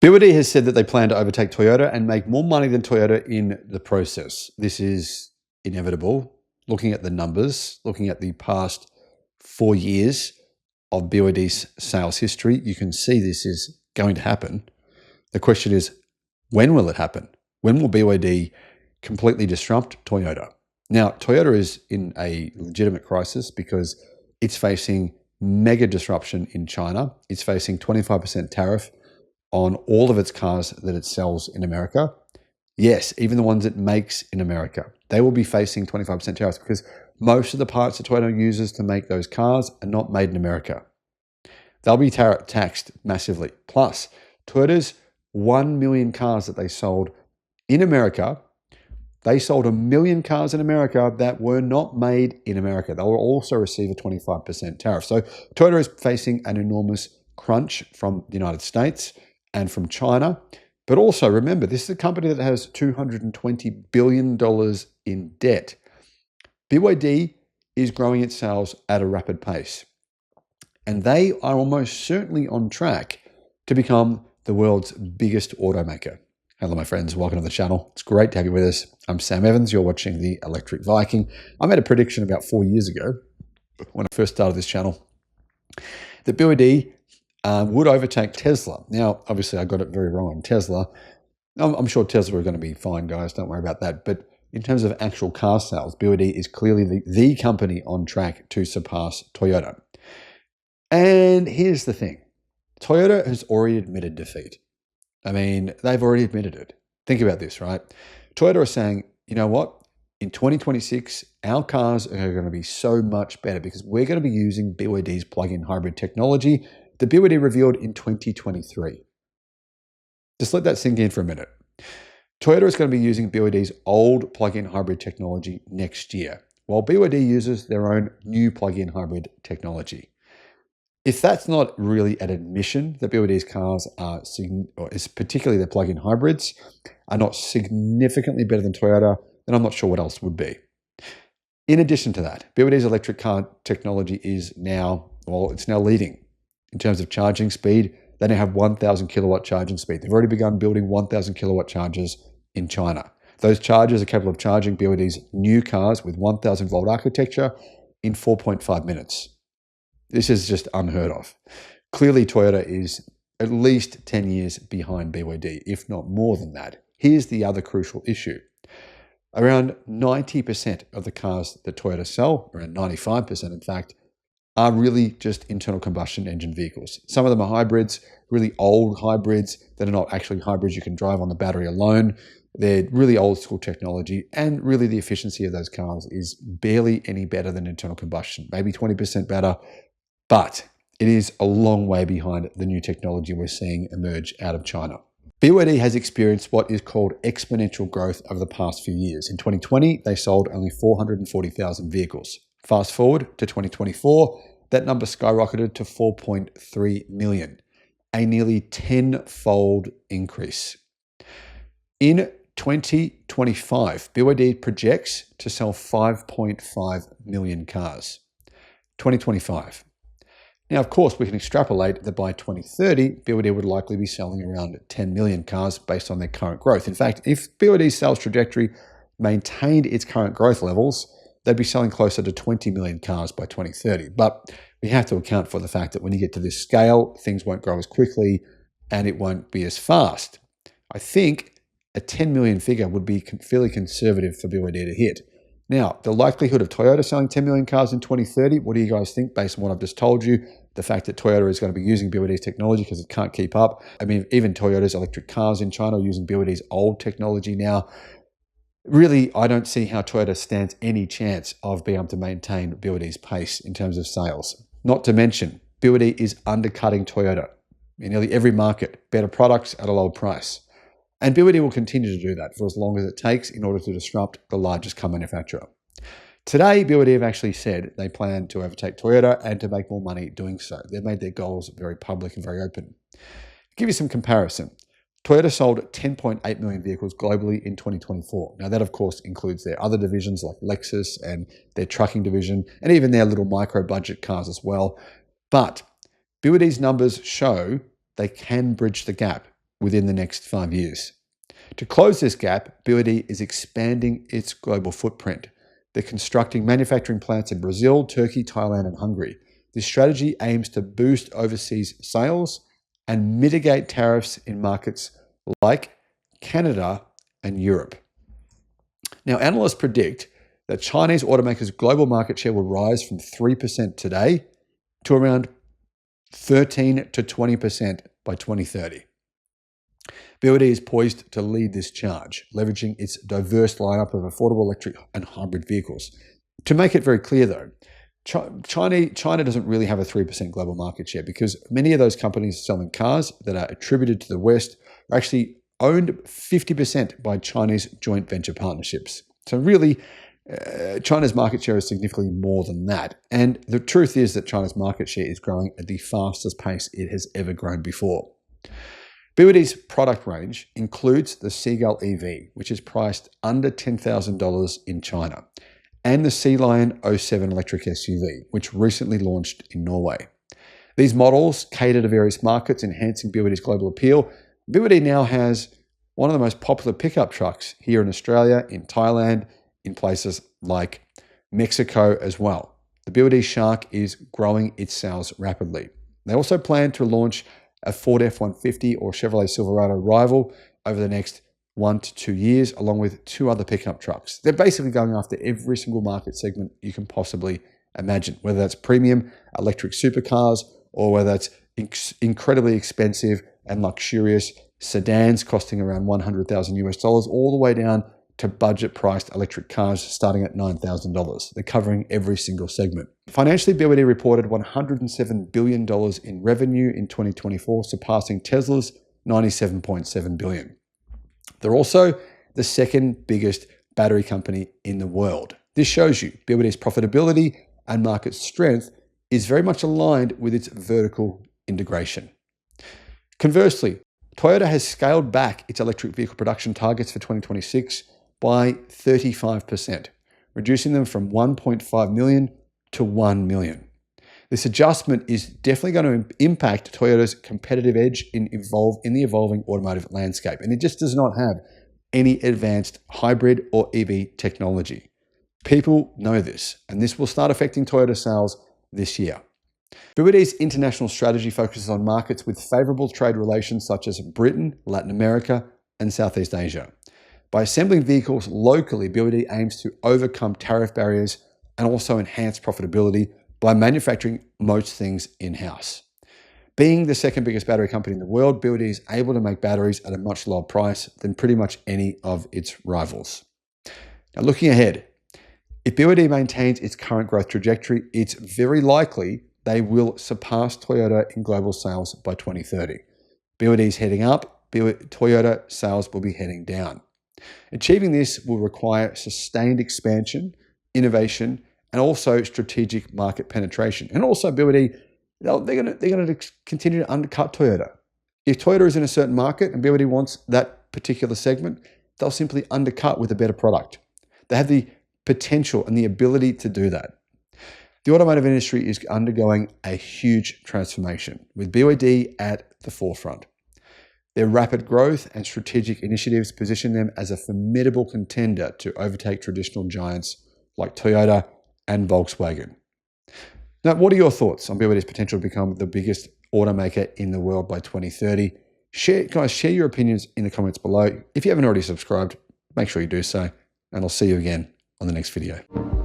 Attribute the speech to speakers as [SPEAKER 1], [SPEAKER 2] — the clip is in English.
[SPEAKER 1] BYD has said that they plan to overtake Toyota and make more money than Toyota in the process. This is inevitable. Looking at the numbers, looking at the past 4 years of BYD's sales history, you can see this is going to happen. The question is, when will it happen? When will BYD completely disrupt Toyota? Now, Toyota is in a legitimate crisis because it's facing mega disruption in China. It's facing 25% tariff on all of its cars that it sells in America. Yes, even the ones it makes in America. They will be facing 25% tariffs because most of the parts that Toyota uses to make those cars are not made in America. They'll be taxed massively. Plus, Toyota's 1 million cars that they sold in America, they sold 1 million cars in America that were not made in America. They will also receive a 25% tariff. So Toyota is facing an enormous crunch from the United States and from China. But also remember, this is a company that has $220 billion in debt. BYD is growing its sales at a rapid pace. And they are almost certainly on track to become the world's biggest automaker. Hello, my friends. Welcome to the channel. It's great to have you with us. I'm Sam Evans. You're watching the Electric Viking. I made a prediction about 4 years ago when I first started this channel that BYD would overtake Tesla. Now, obviously, I got it very wrong on Tesla. I'm sure Tesla are going to be fine, guys. Don't worry about that. But in terms of actual car sales, BYD is clearly the company on track to surpass Toyota. And here's the thing. Toyota has already admitted defeat. I mean, they've already admitted it. Think about this, right? Toyota is saying, you know what? In 2026, our cars are going to be so much better because we're going to be using BYD's plug-in hybrid technology that BYD revealed in 2023. Just let that sink in for a minute. Toyota is going to be using BYD's old plug-in hybrid technology next year, while BYD uses their own new plug-in hybrid technology. If that's not really an admission that BYD's cars are, or is particularly their plug-in hybrids, are not significantly better than Toyota, then I'm not sure what else would be. In addition to that, BYD's electric car technology is now, it's now leading in terms of charging speed. They now have 1,000 kilowatt charging speed. They've already begun building 1,000 kilowatt chargers in China. Those chargers are capable of charging BYD's new cars with 1,000 volt architecture in 4.5 minutes. This is just unheard of. Clearly, Toyota is at least 10 years behind BYD, if not more than that. Here's the other crucial issue. Around 90% of the cars that Toyota sell, around 95% in fact, are really just internal combustion engine vehicles. Some of them are hybrids, really old hybrids that are not actually hybrids you can drive on the battery alone. They're really old school technology, and really the efficiency of those cars is barely any better than internal combustion, maybe 20% better. But it is a long way behind the new technology we're seeing emerge out of China. BYD has experienced what is called exponential growth over the past few years. In 2020, they sold only 440,000 vehicles. Fast forward to 2024, that number skyrocketed to 4.3 million, a nearly 10-fold increase. In 2025, BYD projects to sell 5.5 million cars. 2025. Now, of course, we can extrapolate that by 2030, BYD would likely be selling around 10 million cars based on their current growth. In fact, if BYD's sales trajectory maintained its current growth levels, they'd be selling closer to 20 million cars by 2030. But we have to account for the fact that when you get to this scale, things won't grow as quickly and it won't be as fast. I think a 10 million figure would be fairly conservative for BYD to hit. Now, the likelihood of Toyota selling 10 million cars in 2030, what do you guys think based on what I've just told you? The fact that Toyota is going to be using BYD's technology because it can't keep up. I mean, even Toyota's electric cars in China are using BYD's old technology now. Really, I don't see how Toyota stands any chance of being able to maintain BYD's pace in terms of sales. Not to mention, BYD is undercutting Toyota in nearly every market, better products at a lower price. And BYD will continue to do that for as long as it takes in order to disrupt the largest car manufacturer. Today, BYD have actually said they plan to overtake Toyota and to make more money doing so. They've made their goals very public and very open. To give you some comparison, Toyota sold 10.8 million vehicles globally in 2024. Now that, of course, includes their other divisions like Lexus and their trucking division, and even their little micro-budget cars as well. But BYD's numbers show they can bridge the gap within the next 5 years. To close this gap, BYD is expanding its global footprint. They're constructing manufacturing plants in Brazil, Turkey, Thailand, and Hungary. This strategy aims to boost overseas sales and mitigate tariffs in markets like Canada and Europe. Now, analysts predict that Chinese automakers' global market share will rise from 3% today to around 13 to 20% by 2030. BYD is poised to lead this charge, leveraging its diverse lineup of affordable electric and hybrid vehicles. To make it very clear, though, China doesn't really have a 3% global market share because many of those companies selling cars that are attributed to the West are actually owned 50% by Chinese joint venture partnerships. So really, China's market share is significantly more than that. And the truth is that China's market share is growing at the fastest pace it has ever grown before. BYD's product range includes the Seagull EV, which is priced under $10,000 in China, and the Sea Lion 07 electric SUV, which recently launched in Norway. These models cater to various markets, enhancing BYD's global appeal. BYD now has one of the most popular pickup trucks here in Australia, in Thailand, in places like Mexico as well. The BYD Shark is growing its sales rapidly. They also plan to launch a Ford F-150 or Chevrolet Silverado rival over the next 1 to 2 years, along with 2 other pickup trucks. They're basically going after every single market segment you can possibly imagine, whether that's premium electric supercars or whether that's incredibly expensive and luxurious sedans costing around $100,000 all the way down to budget-priced electric cars starting at $9,000. They're covering every single segment. Financially, BYD reported $107 billion in revenue in 2024, surpassing Tesla's $97.7 billion. They're also the second biggest battery company in the world. This shows you BYD's profitability and market strength is very much aligned with its vertical integration. Conversely, Toyota has scaled back its electric vehicle production targets for 2026 by 35%, reducing them from 1.5 million to 1 million. This adjustment is definitely going to impact Toyota's competitive edge in the evolving automotive landscape, and it just does not have any advanced hybrid or EV technology. People know this, and this will start affecting Toyota sales this year. BYD's international strategy focuses on markets with favorable trade relations such as Britain, Latin America, and Southeast Asia. By assembling vehicles locally, BYD aims to overcome tariff barriers and also enhance profitability by manufacturing most things in-house. Being the second biggest battery company in the world, BYD is able to make batteries at a much lower price than pretty much any of its rivals. Now, looking ahead, if BYD maintains its current growth trajectory, it's very likely they will surpass Toyota in global sales by 2030. BYD is heading up, Toyota sales will be heading down. Achieving this will require sustained expansion, innovation, and also strategic market penetration. And also BYD, they're going to continue to undercut Toyota. If Toyota is in a certain market and BYD wants that particular segment, they'll simply undercut with a better product. They have the potential and the ability to do that. The automotive industry is undergoing a huge transformation, with BYD at the forefront. Their rapid growth and strategic initiatives position them as a formidable contender to overtake traditional giants like Toyota and Volkswagen. Now, what are your thoughts on BYD's potential to become the biggest automaker in the world by 2030? Share your opinions in the comments below. If you haven't already subscribed, make sure you do so, and I'll see you again on the next video.